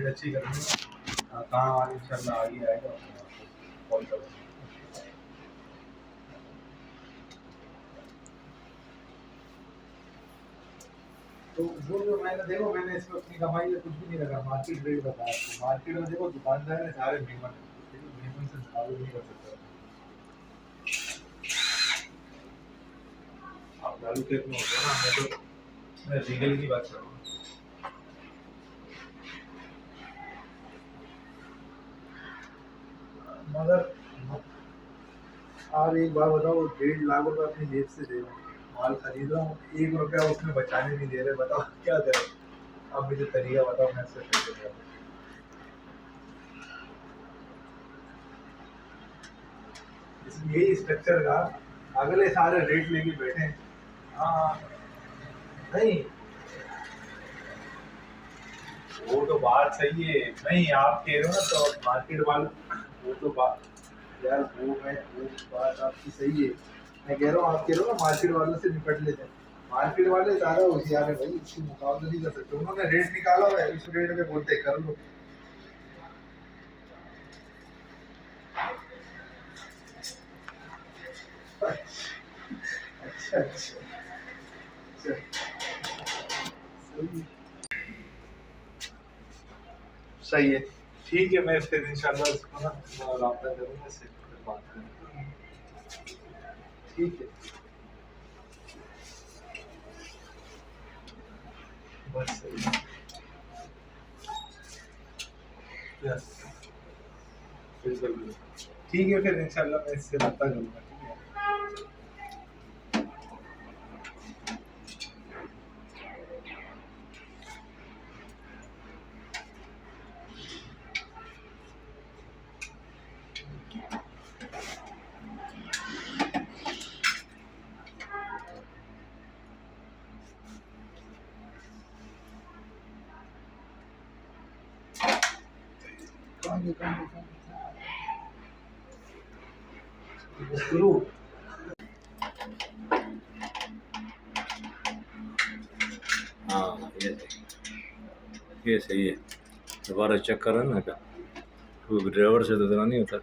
Exercise अच्छी करनी है, काम आगे इंशाल्लाह आगे आएगा, कॉल करूँगा। तो वो जो मैंने देखो, मैंने इसमें अपनी कमाई में कुछ भी नहीं लगा, मार्केट रेट बताया आपको। मार्केट में देखो दुकानदार है सारे मेमन है, देखो मेमन से चालू नहीं कर सकता। आप चालू खेत में होते हो ना, मैं लीगल की बात कर रहा हूँ। मगर आप एक बार बताओ, 1.5 लाख रुपए अपनी जेब से दे रहा हूँ, माल खरीद रहा हूँ, 1 रुपया उसमें बचाने नहीं दे रहे, बताओ क्या करें? अब मुझे तरीका बताओ, मैं इससे कैसे करूँ? इसलिए यही स्ट्रक्चर का अगले सारे रेट लेके बैठे हैं। हाँ नहीं, वो तो बात सही है, नहीं आप कह रहे हो ना तो मार्केट वाले, वो तो बात यार, वो बात आपकी सही है। मैं कह रहा हूँ, आप कह रहे हो ना मार्केट वालों से निपट लेते हैं, मार्केट वाले ज्यादा होशियार है भाई, इसकी मुकाबला नहीं कर सकते, उन्होंने रेट निकाला हुआ है, इस रेट में बोलते कर लो। अच्छा अच्छा अच्छा, सही सही है, ठीक है, मैं फिर इंशाल्लाह इसको ना रब्ता करूँगा, इससे फिर बात करेंगे। ठीक है, बस सही है। यस, बिल्कुल बिल्कुल। ठीक है, फिर इंशाल्लाह मैं इससे रब्ता करूँगा, ठीक है। स्क्रू हाँ ये सही है, दोबारा चेक करो ना, क्या ड्राइवर से तो इतना नहीं होता।